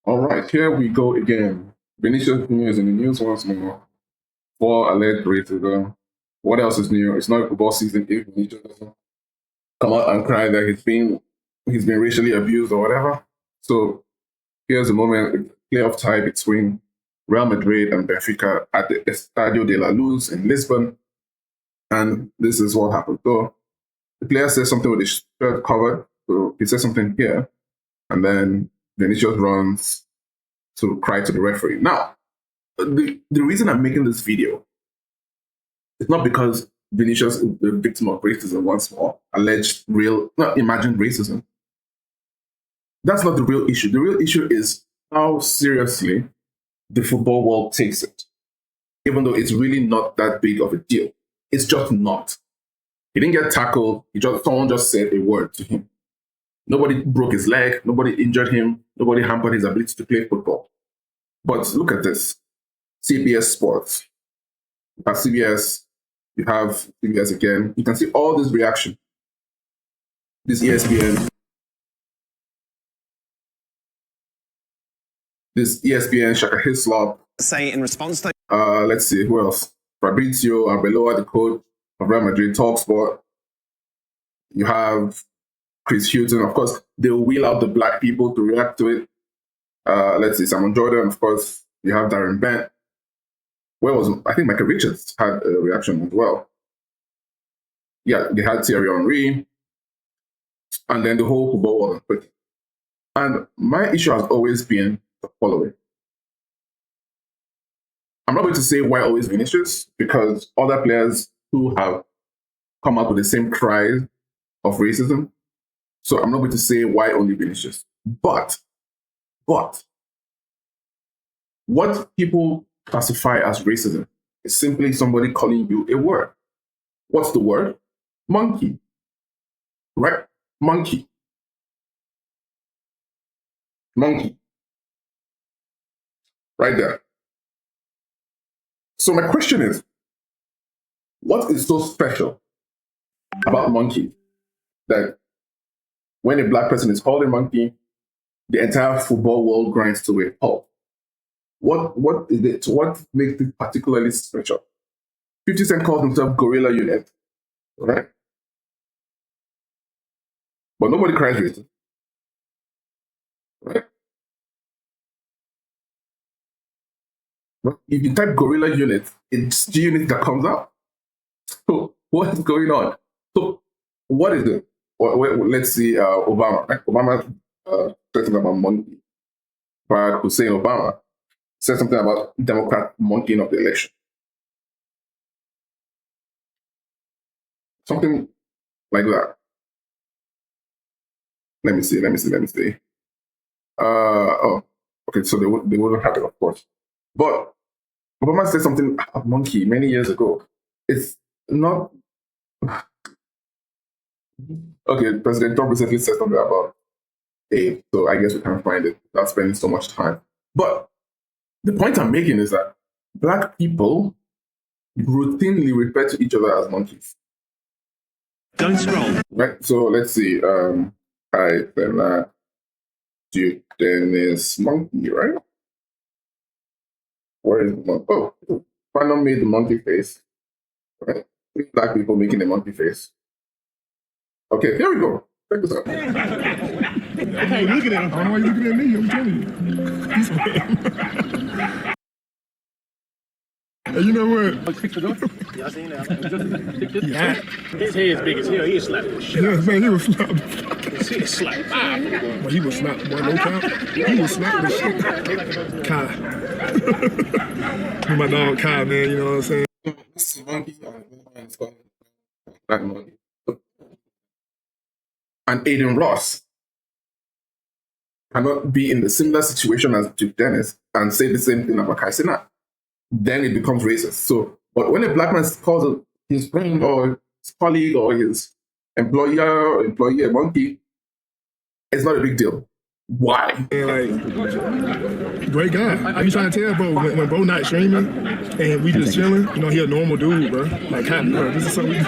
All right, here we go again. Vinicius Jr is in the news once more for alleged racism. What else is new? It's not football season if Vinicius doesn't come out and cry that he's been racially abused or whatever. So here's a moment, playoff tie between Real Madrid and Benfica at the Estadio de la Luz in Lisbon. And this is what happened. So the player says something with his shirt covered. So he says something here. And then Vinicius runs to cry to the referee. Now, the reason I'm making this video is not because Vinicius is the victim of racism once more, alleged imagined racism. That's not the real issue. The real issue is how seriously the football world takes it, even though it's really not that big of a deal. It's just not. He didn't get tackled. Someone just said a word to him. Nobody broke his leg. Nobody injured him. Nobody hampered his ability to play football. But look at this. CBS Sports. At CBS, you have CBS again. You can see all this reaction. This ESPN. This ESPN Shaka Hislop. Say in response to... Let's see, who else? Fabrizio Arbeloa, the coach of Real Madrid, TalkSport. You have Chris Hutton. Of course, they'll wheel out the black people to react to it. Let's see, Simon Jordan. Of course, you have Darren Bent. I think Michael Richards had a reaction as well. Yeah, they had Thierry Henry. And then the whole football world on Twitter. And my issue has always been the following. I'm not going to say why always Vinicius, because other players who have come up with the same cries of racism. So I'm not going to say why only Vinicius. But what people classify as racism is simply somebody calling you a word. What's the word? Monkey. Right? Monkey. Monkey. Right there. So my question is, what is so special about monkey that when a black person is called a monkey, the entire football world grinds to a halt? What is it? What makes it particularly special? 50 Cent calls himself Gorilla Unit, right? But nobody cries racist, right? But if you type Gorilla Unit, it's G Unit that comes up. So what is going on? So what is it? Let's see, Obama. Right? Obama said something about monkey. Barack Hussein Obama said something about Democrat monkeying of the election. Something like that. Let me see. Okay, so they wouldn't have it, of course. But Obama said something about monkey many years ago. It's not... Okay, President Trump recently said something about aid, so I guess we can't find it without spending so much time. But the point I'm making is that black people routinely refer to each other as monkeys. Don't scroll. Right, so let's see. Dennis monkey, right? Where is the monkey? Oh, Phantom made the monkey face. Right? Three black people making a monkey face. Okay, here we go. Check this out. Hey, look at him. I don't know why you're looking at me. I'm telling you. Hey, you know what? Y'all seen that? Yeah. His head's big as hell. He slapped the shit. Yeah, man, he was slapped. He slapped. Well, he was slapped. Boy, no count. He was slapped the shit. Kai. My dog Kai, man, you know what I'm saying? This is monkey. Black monkey. And Aiden Ross cannot be in the similar situation as Duke Dennis and say the same thing about Kai Cenat. Then it becomes racist. So, but when a black man calls his friend or his colleague or his employee a monkey, it's not a big deal. Why? And like, great guy. I be trying to tell bro, when bro not streaming and we just chilling, you know, he a normal dude, bro. Like, bro, this is something we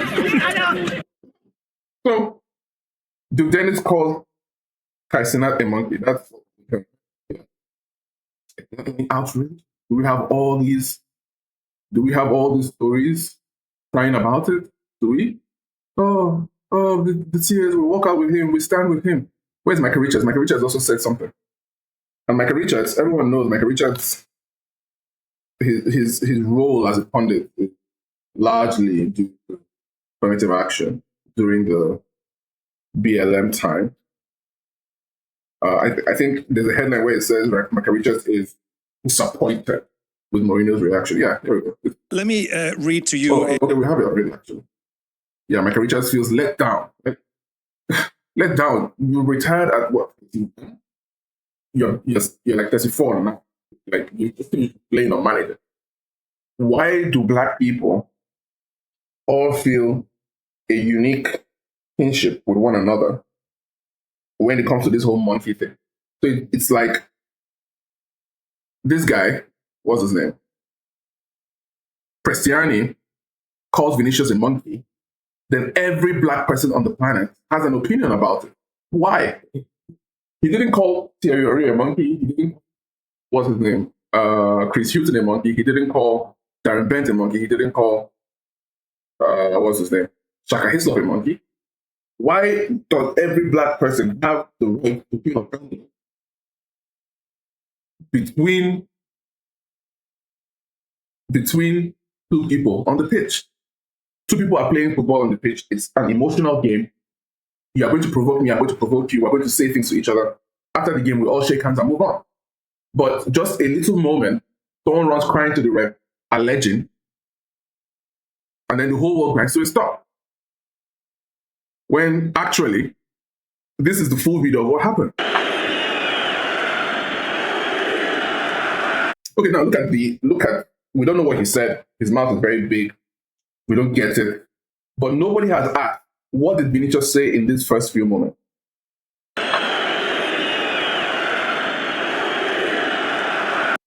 do. So, Duke Dennis calls Kai Cenat a monkey. That's any outrage? Do we have all these stories crying about it? Do we? The tears, we walk out with him, we stand with him. Where's Michael Richards? Michael Richards also said something. And Michael Richards, everyone knows Michael Richards, his role as a pundit is largely due to affirmative action during the BLM time. I think there's a headline where it says Michael Richards is disappointed with Mourinho's reaction. Yeah, there we go. Let me read to you. Okay, we have it already, actually. Yeah, Michael Richards feels let down. Let down. You retired at what? You're like 34 now. Like, you're playing on manager. Why do Black people all feel a unique kinship with one another when it comes to this whole monkey thing? So it's like this guy, what's his name? Prestianni calls Vinicius a monkey. Then every Black person on the planet has an opinion about it. Why? He didn't call Thierry Henry a monkey. He didn't, what's his name? Chris Hughton a monkey. He didn't call Darren Bent a monkey. He didn't call, what's his name? Shaka Hislop a monkey. Why does every Black person have the right to feel offended between two people on the pitch? Two people are playing football on the pitch. It's an emotional game. You are going to provoke me, I'm going to provoke you. We're going to say things to each other. After the game, we all shake hands and move on. But just a little moment, someone runs crying to the ref, alleging, and then the whole world grinds to a stop. When actually, this is the full video of what happened. Okay, now look at, we don't know what he said. His mouth is very big. We don't get it. But nobody has asked, what did Vinicius say in this first few moments?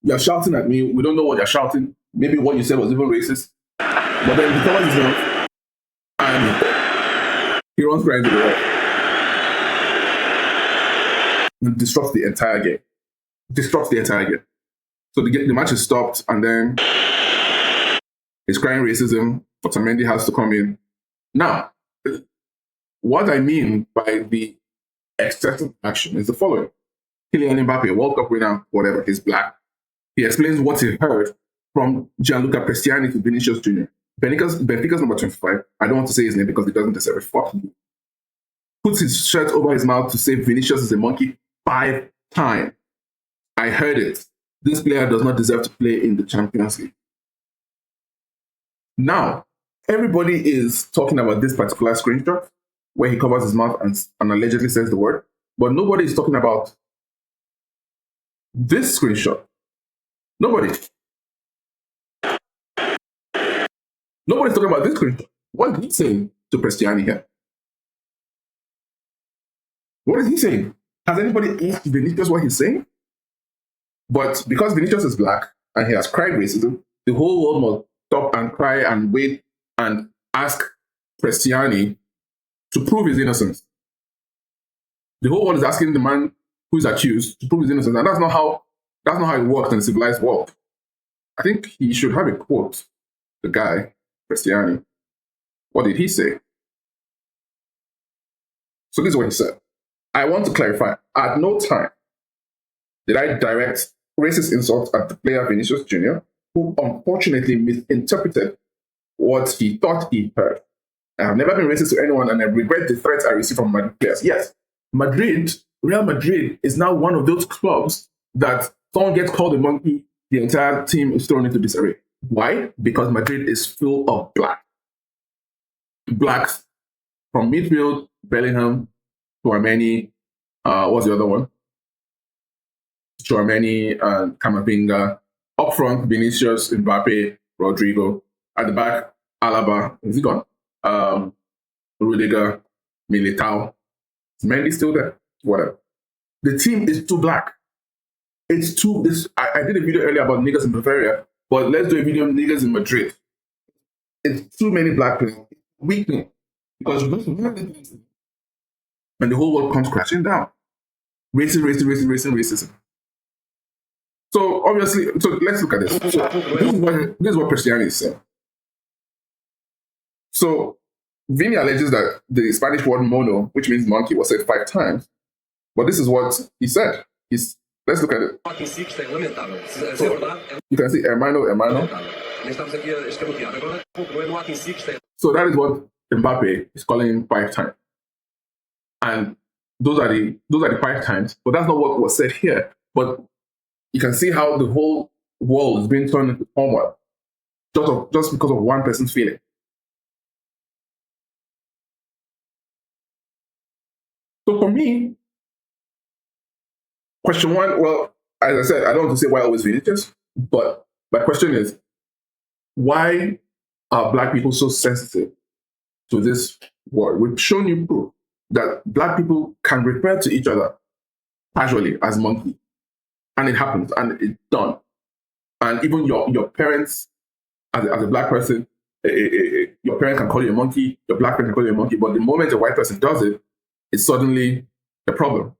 You're shouting at me. We don't know what you're shouting. Maybe what you said was even racist. But then he covers his mouth and he runs right into the wall. It disrupts the entire game. So the match is stopped, and then he's crying racism. Otamendi has to come in. Now, what I mean by the excessive action is the following. Kylian Mbappe, World Cup winner, whatever, he's Black. He explains what he heard from Gianluca Prestianni to Vinicius Jr. Benfica's number 25. I don't want to say his name because he doesn't deserve it. Fuck you. Puts his shirt over his mouth to say Vinicius is a monkey 5 times. I heard it. This player does not deserve to play in the Champions League. Now, everybody is talking about this particular screenshot where he covers his mouth and allegedly says the word, but nobody is talking about this screenshot. Nobody's talking about this screenshot. What is he saying to Prestianni here? What is he saying? Has anybody asked Vinicius what he's saying? But because Vinicius is Black and he has cried racism, the whole world must stop and cry and wait and ask Prestianni to prove his innocence. The whole world is asking the man who is accused to prove his innocence, and that's not how it works in a civilized world. I think he should have a quote. The guy, Prestianni. What did he say? So this is what he said. I want to clarify. At no time did I direct racist insults at the player Vinicius Jr., who unfortunately misinterpreted what he thought he heard. I have never been racist to anyone, and I regret the threats I received from Madrid players. Yes, Real Madrid is now one of those clubs that someone gets called a monkey, the entire team is thrown into disarray. Why? Because Madrid is full of Blacks from midfield, Bellingham, Tchouaméni, what's the other one? Tchouaméni and Camavinga. Up front, Vinicius, Mbappe, Rodrigo. At the back, Alaba. Is he gone? Rudiger, Militao. Is Mendy still there? Whatever. The team is too Black. It's too... I did a video earlier about niggas in Bavaria, but let's do a video on niggas in Madrid. It's too many Black players. Weakening. Because and the whole world comes crashing down. Racism. So obviously, so let's look at this. So this is what Prestianni is saying. So Vini alleges that the Spanish word mono, which means monkey, was said 5 times. But this is what he said. Let's look at it. So you can see hermano. So that is what Mbappe is calling him 5 times. And those are the 5 times. But that's not what was said here. But you can see how the whole world is being turned into turmoil just because of one person's feeling. So for me, question one, well, as I said, I don't want to say why always Vinicius, but my question is, why are Black people so sensitive to this word? We've shown you proof that Black people can refer to each other casually as monkey. And it happens, and it's done. And even your parents, as a Black person, your parents can call you a monkey, your Black friend can call you a monkey, but the moment a white person does it, it's suddenly a problem.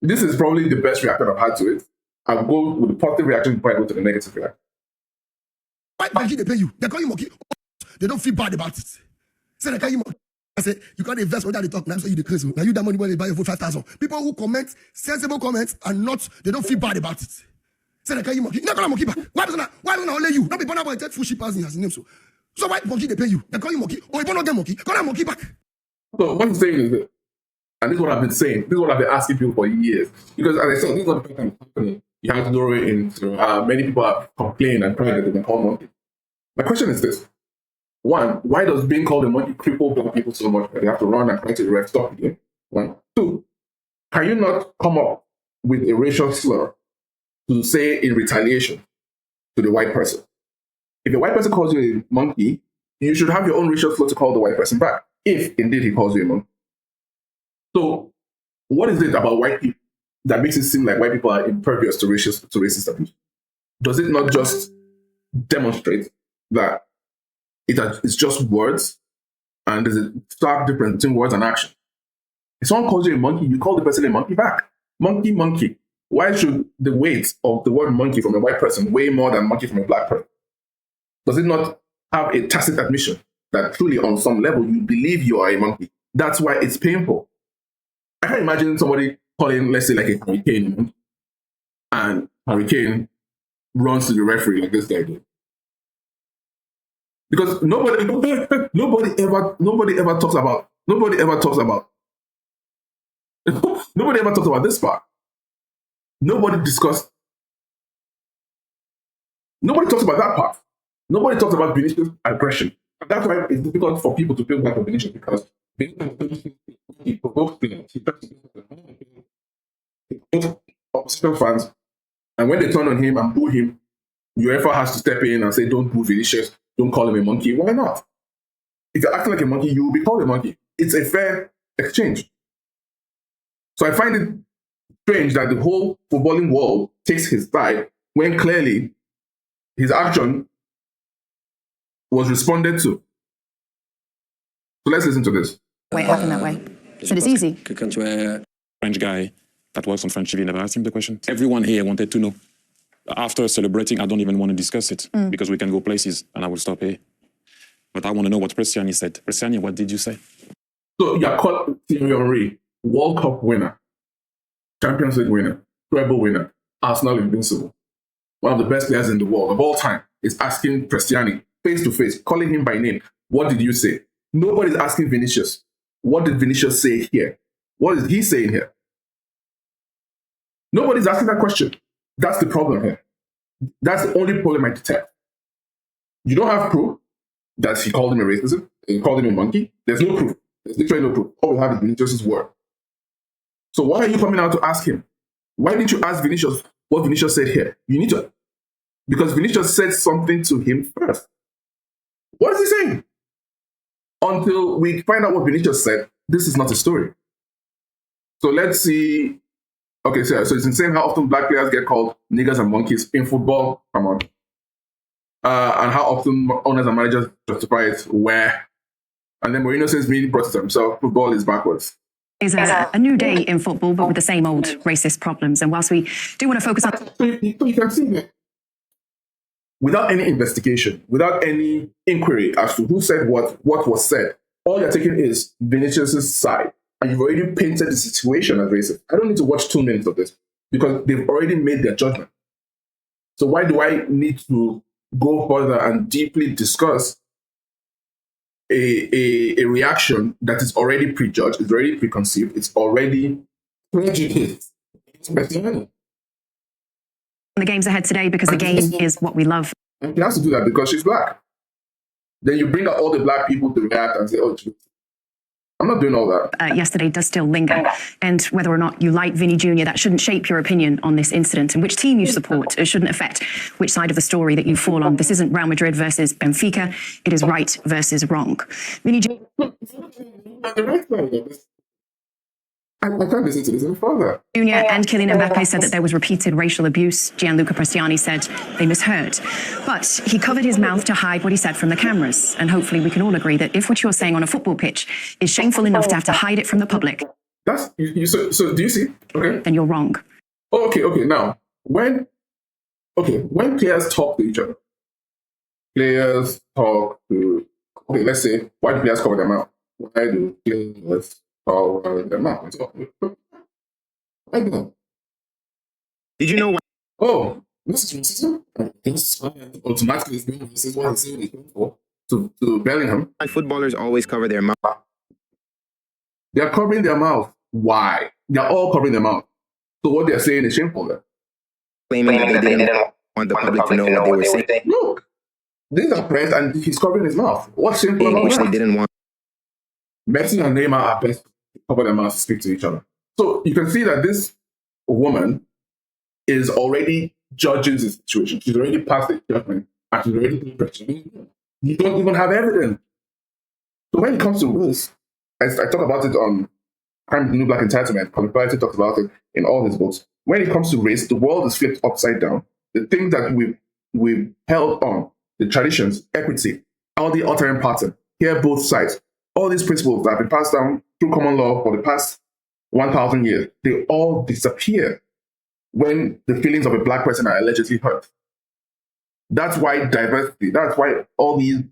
This is probably the best reaction I've had to it. I'll go with the positive reaction before I go to the negative reaction. White monkey, they pay you. They call you monkey. They don't feel bad about it. Say they call you monkey. I say, you can't invest without they talk. Now so you the crazy. Now you that money when they buy your food 5,000. People who comment sensible comments and not, they don't feel bad about it. Say they call you monkey. Not call monkey back. Why don't only you? Not be born about 10 full ship as in his name. So white monkey, they pay you. They call you monkey. Or you don't get monkey. Call that monkey back. So what I'm saying is that, and this is what I've been saying, this is what I've been asking people for years. Because as I said, this is not the first time it's happening. You have to throw it into many people have complained and cried that they've been called monkey. My question is this. One, why does being called a monkey cripple Black people so much that they have to run and try to ref stop again? 1. 2, can you not come up with a racial slur to say in retaliation to the white person? If a white person calls you a monkey, you should have your own racial slur to call the white person back, if indeed he calls you a monkey. So, what is it about white people that makes it seem like white people are impervious to racist abuse? Does it not just demonstrate that it's just words and there's a stark difference between words and action? If someone calls you a monkey, you call the person a monkey back. Monkey, monkey. Why should the weight of the word monkey from a white person weigh more than monkey from a Black person? Does it not have a tacit admission that truly on some level you believe you are a monkey? That's why it's painful. I can't imagine somebody calling, let's say, like a hurricane, and hurricane runs to the referee like this guy did. Because nobody ever talks about this part. Nobody talks about that part. Nobody talks about Vinicius' aggression. And that's why it's difficult for people to feel bad for Vinicius, because he provokes things. He provokes opposition fans. And when they turn on him and boo him, UEFA has to step in and say, don't boo Vinicius, don't call him a monkey. Why not? If you're acting like a monkey, you will be called a monkey. It's a fair exchange. So I find it strange that the whole footballing world takes his side when clearly his action was responded to. So let's listen to this. Why it happened that way? So it's easy. French guy that works on French TV never asked him the question. Everyone here wanted to know. After celebrating, I don't even want to discuss it because we can go places and I will stop here. But I want to know what Prestianni said. Prestianni, what did you say? So you're called Thierry Henry, World Cup winner, Champions League winner, treble winner, Arsenal invincible, one of the best players in the world of all time, is asking Prestianni face to face, calling him by name. What did you say? Nobody's asking Vinicius. What did Vinicius say here? What is he saying here? Nobody's asking that question. That's the problem here. That's the only problem I detect. You don't have proof that he called him a racist, he called him a monkey. There's no proof. There's literally no proof. All we have is Vinicius' word. So why are you coming out to ask him? Why didn't you ask Vinicius what Vinicius said here? You need to. Because Vinicius said something to him first. What is he saying? Until we find out what Vinicius said, this is not a story. So let's see. Okay, so it's insane how often Black players get called niggers and monkeys in football. Come on. And how often owners and managers justify it where. And then Mourinho says, really brought it to himself, football is backwards. Is a new day in football, but with the same old racist problems. And whilst we do want to focus on... So you can see that without any investigation, without any inquiry as to who said what was said, all you're taking is Vinicius' side. And you've already painted the situation as racist. I don't need to watch 2 minutes of this because they've already made their judgment. So why do I need to go further and deeply discuss a reaction that is already prejudged, is already preconceived, it's already prejudiced? The games ahead today because the game is what we love. And she has to do that because she's black. Then you bring out all the black people to react and say, oh, I'm not doing all that. Yesterday does still linger. And whether or not you like Vini Jr, that shouldn't shape your opinion on this incident. And which team you support, it shouldn't affect which side of the story that you fall on. This isn't Real Madrid versus Benfica. It is right versus wrong. Vini Jr. I can't listen to this any further. Jr and Kylian Mbappe said that there was repeated racial abuse. Gianluca Prestianni said they misheard. But he covered his mouth to hide what he said from the cameras. And hopefully we can all agree that if what you're saying on a football pitch is shameful enough to have to hide it from the public, That's so do you see? Okay. then you're wrong. Oh, okay. Now, when players talk to each other, let's say, why do players cover their mouth? Why do players cover their mouth? Why do that? Did you know why? Oh, this is racism? This automatically is being racist. What he's saying to Bellingham. Footballers always cover their mouth? They're covering their mouth. Why? They're all covering their mouth. So what they're saying is shameful then. Claiming that they didn't want the public to know what they were saying. Look, these are press and he's covering his mouth. What's shameful about Which that? they didn't want. Messi and Neymar are best to cover their mouths to speak to each other. So you can see that this woman is already judging the situation. She's already passed the judgment and she's already doing pressure. You don't even have evidence. So when it comes to this, I talk about it on Crime, the New Black Entitlement. Confrontation talks about it in all his books. When it comes to race, the world is flipped upside down. The things that we've held on, the traditions, equity, all the altering pattern, hear both sides. All these principles that have been passed down through common law for the past 1,000 years, they all disappear when the feelings of a black person are allegedly hurt. That's why diversity, that's why all these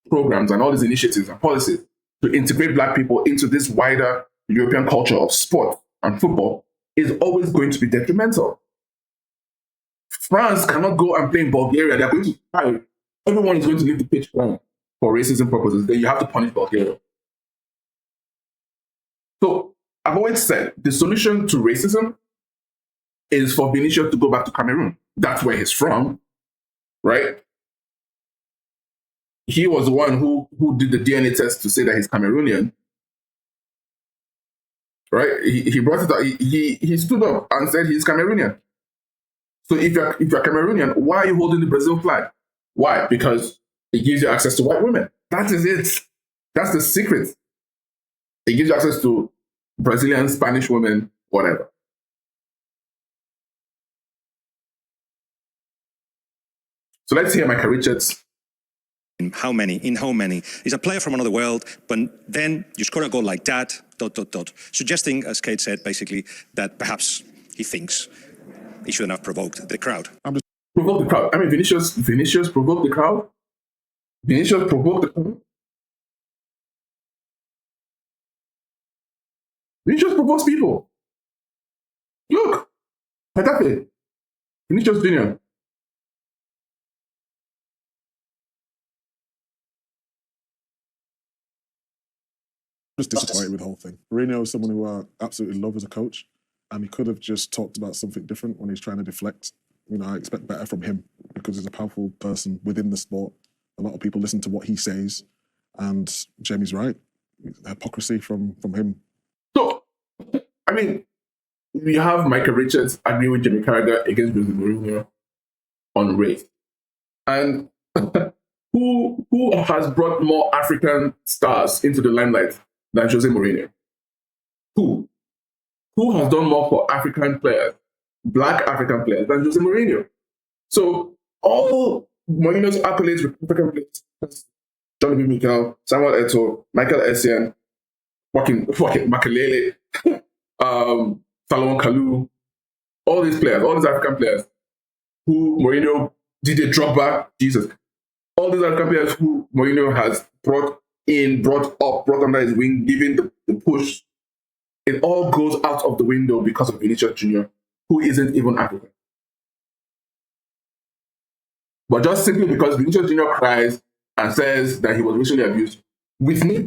programs and all these initiatives and policies to integrate black people into this wider European culture of sport and football is always going to be detrimental. France cannot go and play in Bulgaria. They're going to try. Everyone is going to leave the pitch for racism purposes. Then you have to punish Bulgaria. So I've always said the solution to racism is for Vinicius to go back to Cameroon. That's where he's from, right? He was the one who did the DNA test to say that he's Cameroonian, right? He brought it up. He stood up and said he's Cameroonian. So if you're Cameroonian, why are you holding the Brazil flag? Why? Because it gives you access to white women. That is it. That's the secret. It gives you access to Brazilian, Spanish women, whatever. So let's hear Michael Richards. In how many? He's a player from another world, but then you score a goal like that, ... Suggesting, as Kate said, basically, that perhaps he thinks he shouldn't have provoked the crowd. Provoke the crowd. I mean, Vinicius provoked the crowd. Vinicius provoked the crowd. Vinicius provokes people. Look, Petafe, Vinicius Jr. Just disappointed with the whole thing. Mourinho is someone who I absolutely love as a coach, and he could have just talked about something different when he's trying to deflect. You know, I expect better from him because he's a powerful person within the sport. A lot of people listen to what he says, and Jamie's right. Hypocrisy from him. So, I mean, we have Michael Richards agreeing with Jamie Carragher against Jose Mourinho on race. And who has brought more African stars into the limelight than Jose Mourinho? Who has done more for African players, black African players, than Jose Mourinho? So all Mourinho's accolades with African players, Johnny B. Mikel, Samuel Eto'o, Michael Essien, fucking Makelele, Salomon Kalou, all these players, all these African players who Mourinho, DJ Drogba, Jesus, all these African players who Mourinho has brought under his wing, giving the push, it all goes out of the window because of Vinicius Jr, who isn't even African. But just simply because Vinicius Jr cries and says that he was racially abused, with me,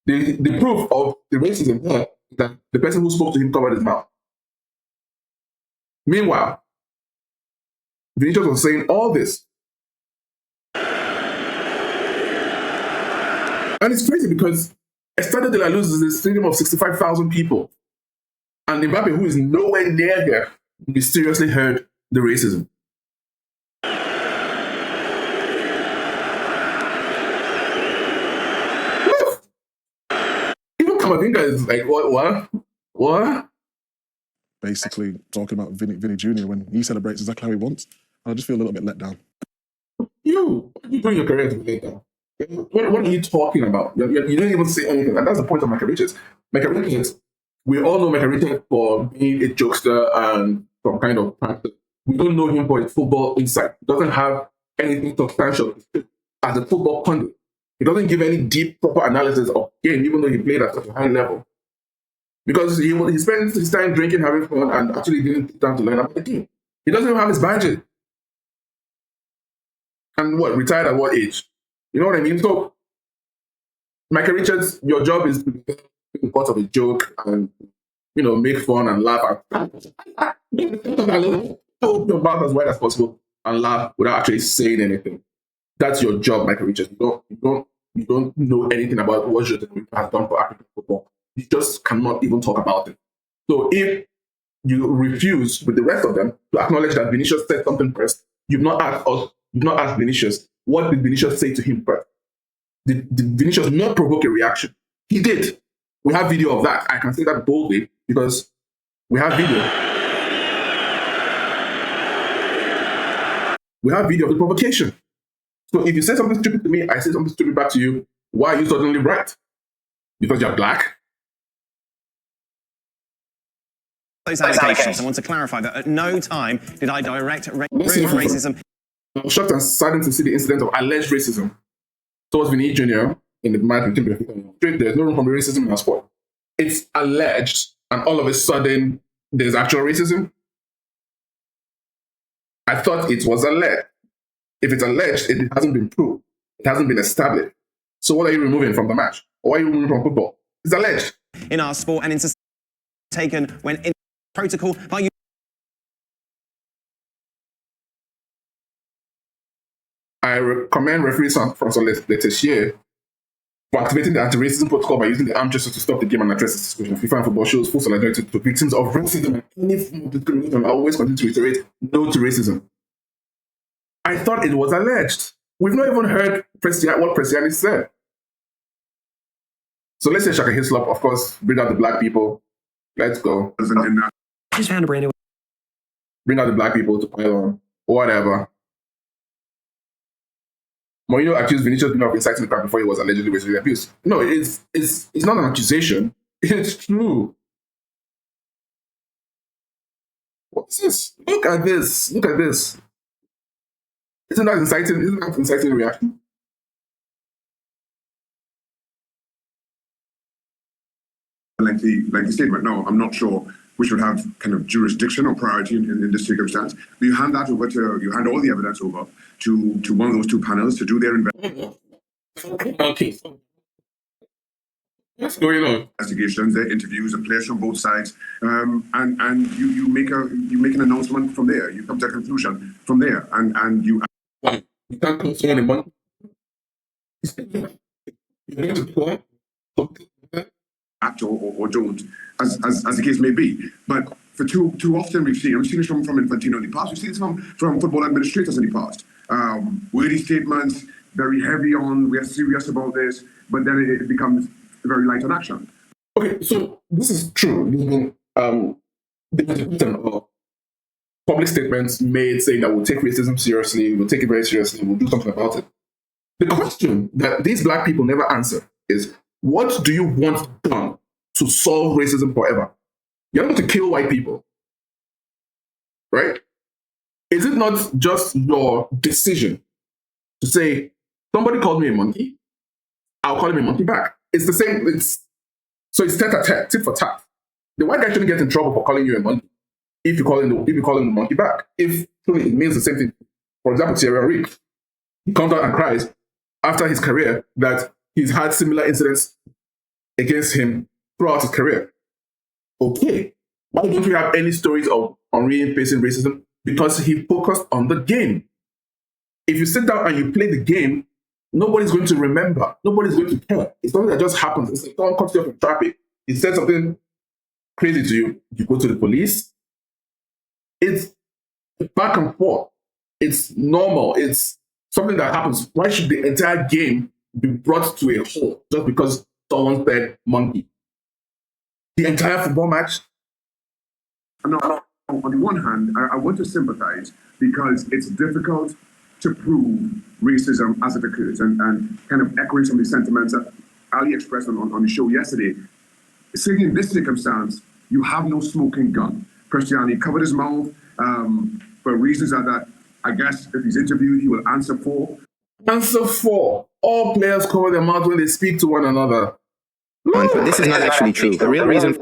the proof of the racism here is that the person who spoke to him covered his mouth. Meanwhile, Vinicius was saying all this. And it's crazy because Estadio de la Luz is a stadium of 65,000 people. And Mbappe, who is nowhere near here, mysteriously heard the racism. Even Kamavinga is like, what? Basically talking about Vini Jr. when he celebrates exactly how he wants. I just feel a little bit let down. You doing your career to be let down. What are you talking about? You don't even say anything. And that's the point of Michael Richards. Michael Richards, we all know Michael Richards for being a jokester and some kind of practice. We don't know him for his football insight. He doesn't have anything substantial as a football pundit. He doesn't give any deep, proper analysis of game, even though he played at such a high level. Because he spends his time drinking, having fun, and actually didn't take time to learn about the game. He doesn't even have his badges. And retired at what age? You know what I mean? So, Michael Richards, your job is to be part of a joke and, make fun and laugh. Open your mouth as wide as possible and laugh without actually saying anything. That's your job, Michael Richards. You don't know anything about what Jose has done for African football. You just cannot even talk about it. So if you refuse with the rest of them to acknowledge that Vinicius said something first, you've not asked Vinicius, what did Vinicius say to him first? Did Vinicius not provoke a reaction? He did. We have video of that. I can say that boldly because we have video. We have video of the provocation. So if you say something stupid to me, I say something stupid back to you, why are you suddenly right? Because you're black? Those allegations, I want to clarify that at no time did I direct racism. I'm shocked and saddened to see the incident of alleged racism towards Vini Jr. in the match between Benfica. There's no room for racism in our sport. It's alleged, and all of a sudden, there's actual racism. I thought it was alleged. If it's alleged, it hasn't been proved. It hasn't been established. So what are you removing from the match? Or why are you removing from football? It's alleged. In our sport and in society taken when in protocol by you. I recommend referees from Letessier for activating the anti-racism protocol by using the arm gesture to stop the game and address the situation. FIFA and football shows full solidarity to victims of racism and any form of discrimination. I always continue to reiterate, no to racism. I thought it was alleged. We've not even heard what Prestianni said. So let's say Shaka Hislop, of course, bring out the black people. Let's go. Just found a brand new. Bring out the black people to pile on, or whatever. Mourinho accused Vinicius Jr of inciting the crowd before he was allegedly racially abused. No, it's not an accusation. It's true. What's this? Look at this. Look at this. Isn't that inciting? Isn't that inciting reaction? Lengthy statement. No, I'm not sure we should have kind of jurisdiction or priority in this circumstance. But you hand all the evidence over to one of those two panels to do their Okay. What's going on? Investigations, their interviews, and players from both sides, and you make an announcement from there. You come to a conclusion from there, and you. You can't call someone a monkey. You're going to do that? Act or don't, as the case may be. But for too often we've seen this from Infantino in the past, we've seen this from football administrators in the past. Wordy statements, very heavy on, we are serious about this, but then it becomes very light on action. Okay, so this is true. There's been public statements made saying that we'll take racism seriously, we'll take it very seriously, we'll do something about it. The question that these black people never answer is, What do you want done to solve racism forever? You're not to kill white people, right? Is it not just your decision to say, somebody called me a monkey, I'll call him a monkey back? It's the same. So it's tit-for-tat, tit for tat. The white guy shouldn't get in trouble for calling you a monkey if you call him the monkey back. If truly it means the same thing. For example, Thierry Henry, he comes out and cries after his career that he's had similar incidents against him throughout his career. Okay, why don't we have any stories of Henry facing racism? Because he focused on the game. If you sit down and you play the game, nobody's going to remember. Nobody's going to care. It's something that just happens. It's like someone cuts you off in traffic. He said something crazy to you. You go to the police. It's back and forth. It's normal. It's something that happens. Why should the entire game be brought to a halt just because someone said monkey? The entire football match? No, on the one hand, I want to sympathize because it's difficult to prove racism as it occurs, and kind of echoing some of the sentiments that Ali expressed on the show yesterday. Saying in this circumstance, you have no smoking gun. Prestianni covered his mouth for reasons that I guess if he's interviewed, he will answer for. Answer for. All players cover their mouth when they speak to one another. But this is not actually true. The real reason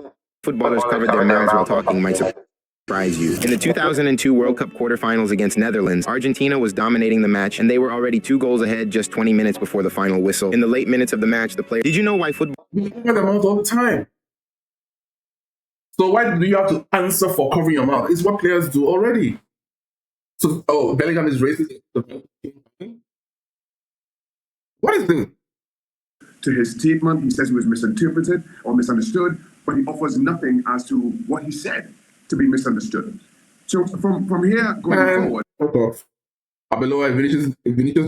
footballers covered their mouths while talking might surprise you. In the 2002 World Cup quarterfinals against Netherlands, Argentina was dominating the match, and they were already 2 goals ahead just 20 minutes before the final whistle. In the late minutes of the match, the player... Did you know why football... You cover their mouth all the time. So why do you have to answer for covering your mouth? It's what players do already. So, Bellingham is racist. What is this? To his statement, he says he was misinterpreted or misunderstood, but he offers nothing as to what he said to be misunderstood. So from here going forward... Fuck off. Abeloa, if Vinicius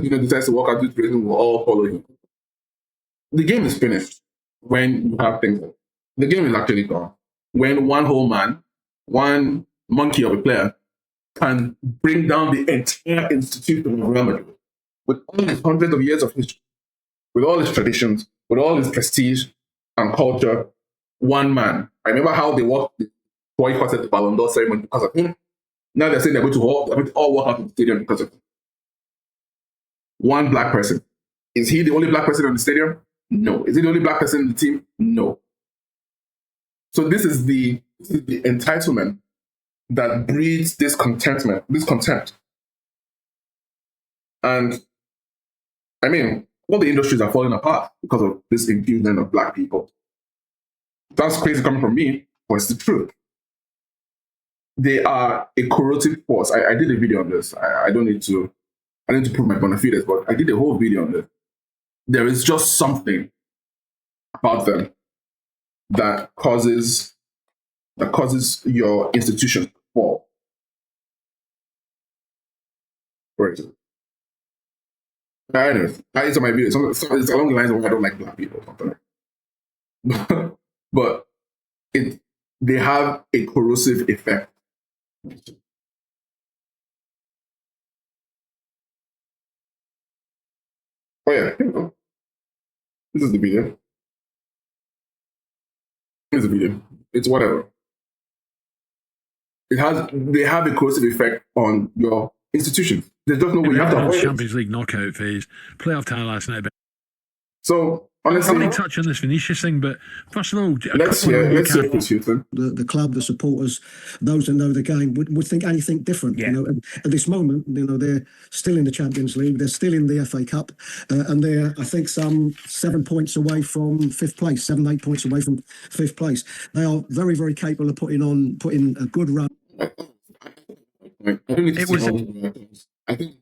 Jr decides to walk out this racism, we'll all follow him. The game is finished when you have things like the game is actually gone. When one whole man, one monkey of a player, can bring down the entire institution of Real Madrid with all its hundreds of years of history, with all its traditions, with all its prestige and culture, one man. I remember how they boycotted the Ballon d'Or ceremony because of him. Now they're saying they're going to all walk out of the stadium because of him. One black person. Is he the only black person in the stadium? No. Is he the only black person in the team? No. So this is the entitlement that breeds this contentment, this contempt. And I mean, all the industries are falling apart because of this infusion of black people. That's crazy coming from me, but it's the truth. They are a corrosive force. I did a video on this. I don't need to prove my bona fides, but I did a whole video on this. There is just something about them that causes your institution to fall. Right. Anyways, it's on my video. It's along the lines of I don't like black people. But they have a corrosive effect. Oh yeah, here we go. This is the video. Here's the video. It's whatever. They have a corrosive effect on your institution. There's just no way you have to avoid it. Champions League knockout phase, playoff tie last night. So honestly, I want to touch on this Vinicius thing, but first of all, let's hear Chris Houston. The club, the supporters, those that know the game would think anything different. Yeah. You know, at this moment, you know, they're still in the Champions League, they're still in the FA Cup, and they're, I think, some 7 points away from 5th place, 8 points away from 5th place. They are very, very capable of putting a good run. I think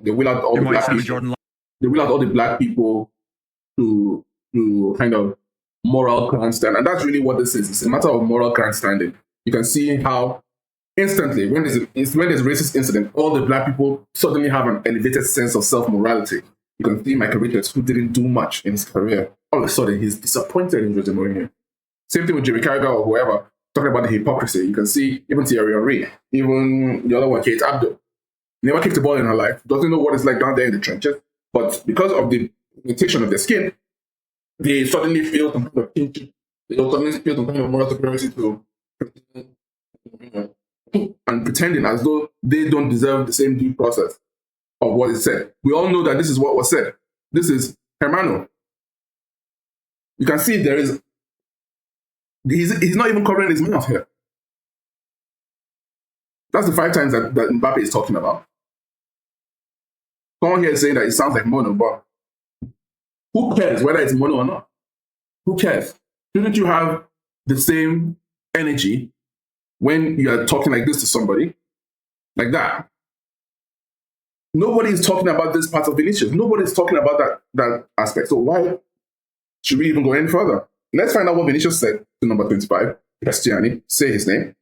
they will have all the black people. They will have all the black people to kind of moral grandstand, and that's really what this is. It's a matter of moral grandstanding. You can see how instantly when there's a racist incident, all the black people suddenly have an elevated sense of self-morality. You can see Michael Richards, who didn't do much in his career, all of a sudden he's disappointed in Jose Mourinho. Same thing with Jimmy Carragher or whoever, talking about the hypocrisy. You can see even Thierry Henry, even the other one, Kate Abdo, never kicked the ball in her life, doesn't know what it's like down there in the trenches. But because of the pigmentation of their skin, they suddenly feel some kind of kinship. They suddenly feel some kind of moral superiority to, and pretending as though they don't deserve the same due process of what is said. We all know that this is what was said. This is Hermano. You can see there is, he's not even covering his mouth here. That's the 5 times that Mbappe is talking about. Someone here is saying that it sounds like mono, but who cares whether it's mono or not? Who cares? Shouldn't you have the same energy when you are talking like this to somebody? Like that. Nobody is talking about this part of Vinicius. Nobody is talking about that aspect. So why should we even go any further? Let's find out what Vinicius said to number 25, Prestianni. Say his name.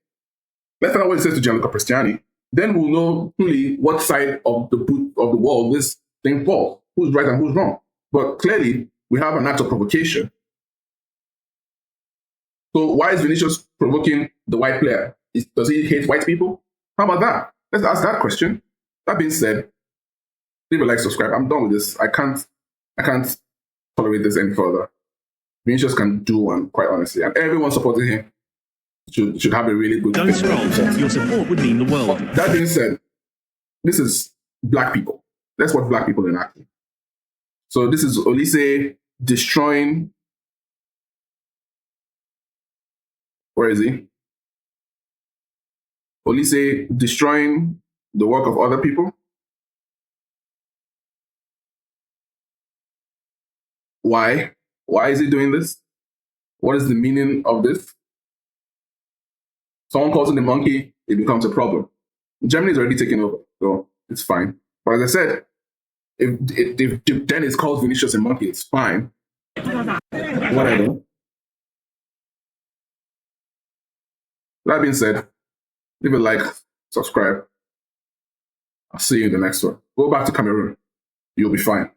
Let's find out what he says to Gianluca Prestianni. Then we'll know fully what side of the wall this thing falls. Who's right and who's wrong. But clearly, we have an act of provocation. So why is Vinicius provoking the white player? Does he hate white people? How about that? Let's ask that question. That being said, leave a like, subscribe. I'm done with this. I can't tolerate this any further. Vinicius can do one, quite honestly. And everyone supporting him should have a really good Don't scroll. Your support would mean the world. That being said, this is black people. Let's watch black people in action. So this is Olise destroying. Where is he? Olise destroying the work of other people. Why? Why is he doing this? What is the meaning of this? Someone calls him the monkey, it becomes a problem. Germany is already taken over, so it's fine. But as I said, if Dennis calls Vinicius a monkey, it's fine. Whatever. That being said, leave a like, subscribe. I'll see you in the next one. Go back to Cameroon. You'll be fine.